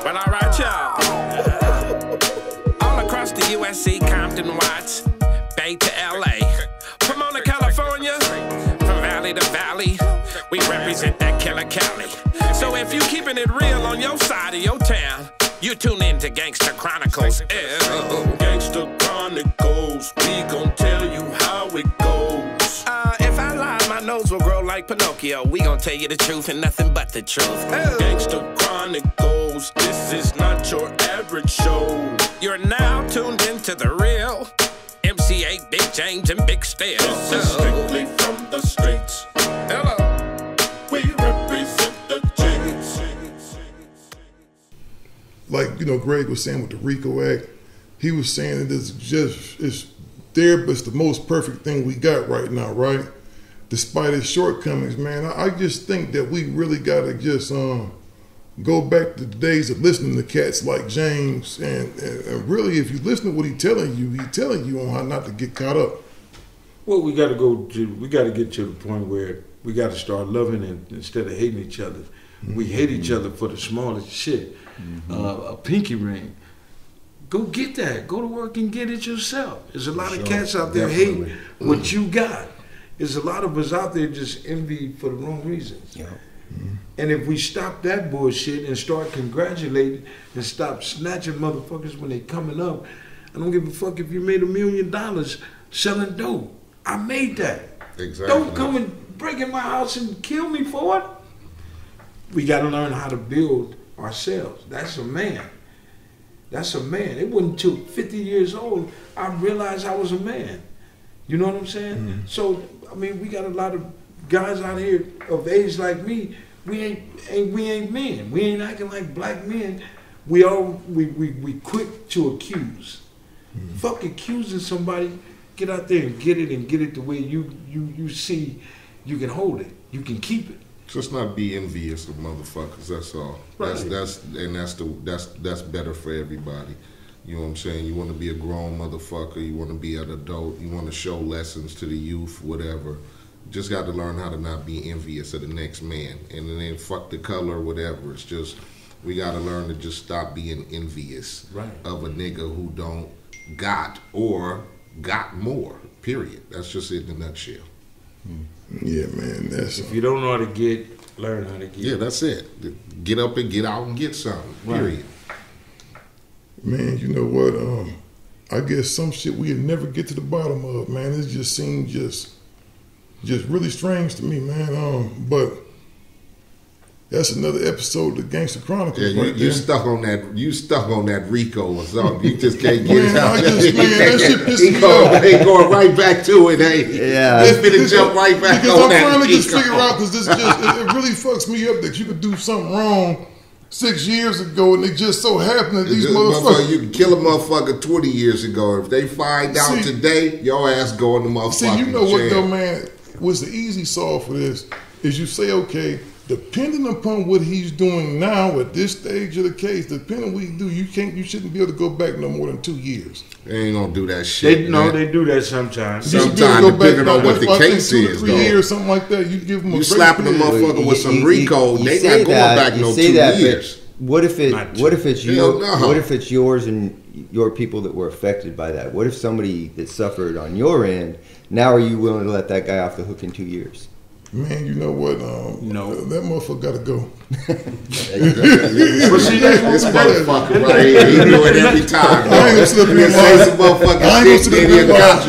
Well, all right, y'all. All across the USC, Compton, Watts, Bay to LA, Pomona, California, from valley to valley, we represent that killer Cali. So if you keeping it real on your side of your town, you tune in to Gangsta Chronicles. Gangsta Chronicles, we gon' tell you how it goes. If I lie, my nose will grow like Pinocchio. We gon' tell you the truth and nothing but the truth. Gangsta Chronicles, this is not your average show. You're now tuned into the real MC8, Big James, and Big Steel. This is strictly from the streets. Hello. We represent the James. Like, you know, Greg was saying with the RICO Act, he was saying that it's there, but it's the most perfect thing we got right now, right? Despite its shortcomings, man, I just think that we really got to just go back to the days of listening to cats like James, and really, if you listen to what he's telling you on how not to get caught up. Well, we got to get to the point where we got to start loving instead of hating each other. Mm-hmm. We hate each other for the smallest shit. Mm-hmm. A pinky ring. Go get that. Go to work and get it yourself. There's a lot of cats out there hating what you got. There's a lot of us out there just envy for the wrong reasons. Yeah. Mm-hmm. And if we stop that bullshit and start congratulating and stop snatching motherfuckers when they coming up, I don't give a fuck if you made $1 million selling dope. I made that. Exactly. Don't come and break in my house and kill me for it. We got to learn how to build ourselves. That's a man. That's a man. It wasn't until 50 years old I realized I was a man. You know what I'm saying? Mm-hmm. So, I mean, we got a lot of guys out here of age like me. We ain't men. We ain't acting like black men. We quick to accuse. Mm-hmm. Fuck accusing somebody. Get out there and get it the way you see you can hold it. You can keep it. Just not be envious of motherfuckers. That's all. Right. That's better for everybody. You know what I'm saying? You want to be a grown motherfucker. You want to be an adult. You want to show lessons to the youth, whatever. Just got to learn how to not be envious of the next man. And then fuck the color or whatever. It's just, we got to learn to just stop being envious of a nigga who don't got or got more, period. That's just it in a nutshell. Yeah, man. If you don't know how to get, learn how to get. Yeah, that's it. Get up and get out and get something, period. Man, you know what? I guess some shit we'll never get to the bottom of, man. It just seems just really strange to me, man. But that's another episode of the Gangsta Chronicles. Yeah, you stuck on that. You stuck on that RICO or something. You just can't get it out. That shit pisses me off. They going right back to it. Yeah, it's finna jump right back on that. Because I'm trying to just figure out, because this it really fucks me up that you could do something wrong 6 years ago and it just so happened that these motherfuckers. You can kill a motherfucker 20 years ago. If they find out today, your ass going to motherfucking jail. See, you know jail. what though, man? What's the easy solve for this is you say, okay, depending upon what he's doing now at this stage of the case, depending on what he do, you shouldn't be able to go back no more than 2 years. They ain't gonna do that shit. They do that sometimes. Sometimes, depending on what the case is, 3 years, something like that. You give them you slapping a motherfucker with some RICO, they not going back no 2 years. What if it's yours and your people that were affected by that? What if somebody that suffered on your end? Now are you willing to let that guy off the hook in 2 years? Man, you know what? No, that motherfucker gotta go. But see, this motherfucker right here, he do it every time. I ain't gonna sit up here and say some motherfucking shit.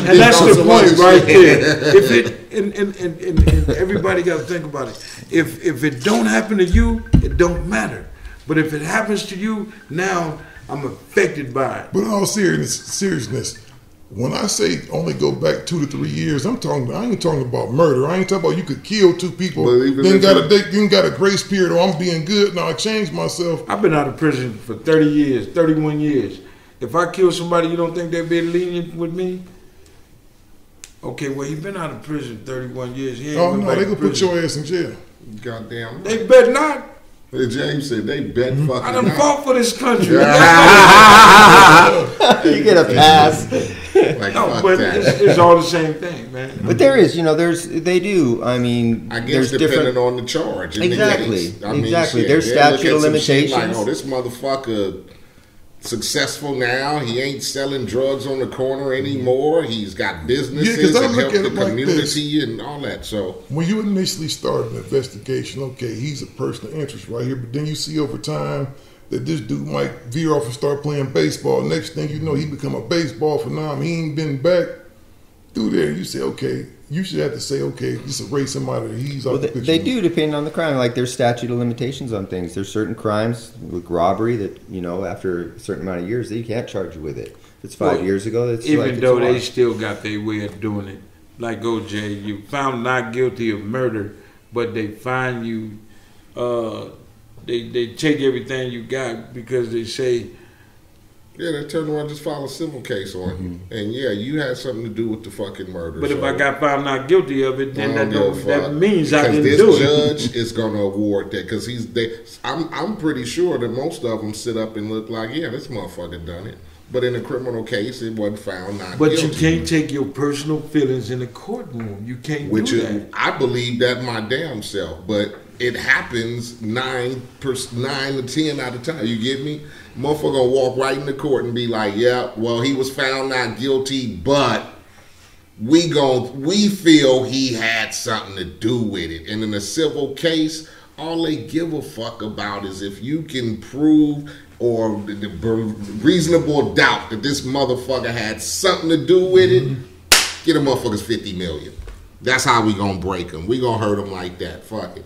And that's the point right there. If it and everybody got to think about it. If it don't happen to you, it don't matter. But if it happens to you, now I'm affected by it. But in all seriousness. When I say only go back 2 to 3 years, I ain't talking about murder. I ain't talking about you could kill 2 people, then got a grace period, or I'm being good, now I changed myself. I've been out of prison for 30 years, 31 years. If I kill somebody, you don't think they'd be lenient with me? Okay, well, he been out of prison 31 years. He ain't they gonna put your ass in jail. Goddamn. They bet not. James said they bet fucking I done fought for this country. You get a pass. Like, No, fuck but that. it's all the same thing, man. But there is, they do. I mean, I guess there's depending different. on the charge. In the Exactly. case. I mean, Exactly. shit, There's they'll look statute at of some shit limitations. Like, oh, this motherfucker successful now. He ain't selling drugs on the corner anymore. He's got businesses and help the community and all that. So when you initially start an investigation, okay, he's a person of interest right here, but then you see over time that this dude might veer off and start playing baseball. Next thing you know, he become a baseball phenomenon. He ain't been back through there. You say, okay, you should have to say, okay, just erase somebody that he's off the picture. They do, depending on the crime. Like, there's statute of limitations on things. There's certain crimes, like robbery, that, after a certain amount of years, they can't charge you with it. If it's 5 years ago, it's even though they still got their way of doing it. Like OJ, you found not guilty of murder, but they find you, they take everything you got because they say, yeah, they turn around and just file a civil case on you. And yeah, you had something to do with the fucking murder. But if I got found not guilty of it, then that means because I didn't do it. This judge is going to award that because I'm pretty sure that most of them sit up and look like, yeah, this motherfucker done it. But in a criminal case, it wasn't found not guilty. But you can't take your personal feelings in the courtroom. You can't do that. I believe that my damn self, but it happens 9 to 10 out of time. You get me? Motherfucker gonna walk right in the court and be like, yeah, well, he was found not guilty, but we feel he had something to do with it. And in a civil case, all they give a fuck about is if you can prove or the reasonable doubt that this motherfucker had something to do with it, get a motherfucker's $50 million. That's how we gonna break him. We gonna hurt him like that. Fuck it.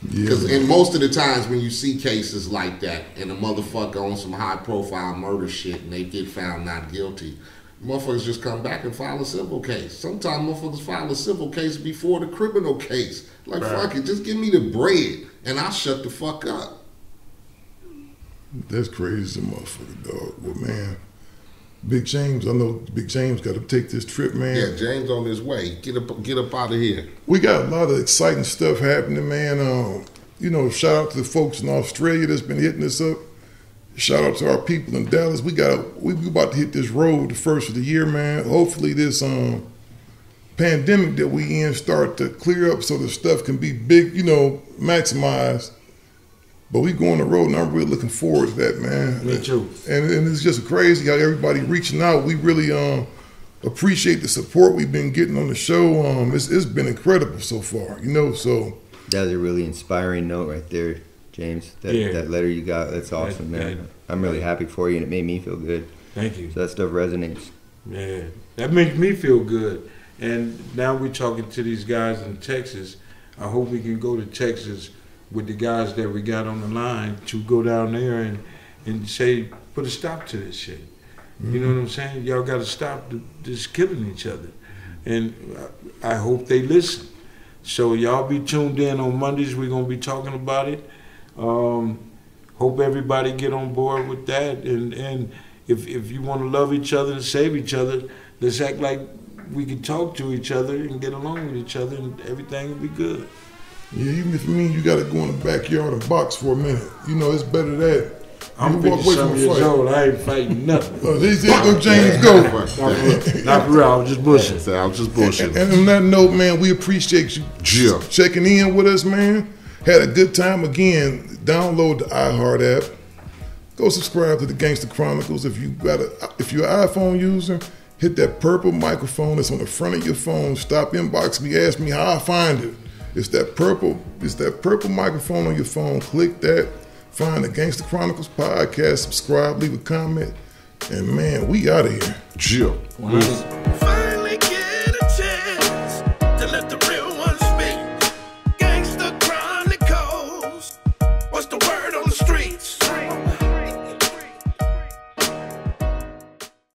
Because in most of the times when you see cases like that and a motherfucker on some high profile murder shit and they get found not guilty, motherfuckers just come back and file a civil case. Sometimes motherfuckers file a civil case before the criminal case. Like, fuck it, just give me the bread and I'll shut the fuck up. That's crazy as a motherfucker, dog. Well, man, Big James, I know Big James got to take this trip, man. Yeah, James on his way. Get up out of here. We got a lot of exciting stuff happening, man. Shout out to the folks in Australia that's been hitting us up. Shout out to our people in Dallas. We about to hit this road the first of the year, man. Hopefully this pandemic that we in start to clear up so the stuff can be big, maximized. But we go on the road, and I'm really looking forward to that, man. Me too. And it's just crazy how everybody reaching out. We really appreciate the support we've been getting on the show. It's been incredible so far, So that's a really inspiring note right there, James. That letter you got, that's awesome, man. I'm really happy for you, and it made me feel good. Thank you. So that stuff resonates. Yeah, that makes me feel good. And now we're talking to these guys in Texas. I hope we can go to Texas with the guys that we got on the line to go down there and say, put a stop to this shit. You know what I'm saying? Y'all got to stop just killing each other. And I hope they listen. So y'all be tuned in on Mondays. We're going to be talking about it. Hope everybody get on board with that. And if you want to love each other and save each other, let's act like we can talk to each other and get along with each other and everything will be good. Yeah, even if it means you got to go in the backyard and box for a minute. It's better that. I'm 57 years old. I ain't fighting nothing. There go James go. Not for real. I was just bullshitting. And on that note, man, we appreciate you checking in with us, man. Had a good time again. Download the iHeart app. Go subscribe to the Gangster Chronicles. If you're an iPhone user, hit that purple microphone that's on the front of your phone. Stop inboxing me, ask me how I find it. It's that purple microphone on your phone. Click that. Find the Gangster Chronicles podcast. Subscribe. Leave a comment. And man, we out of here. Jill. Peace.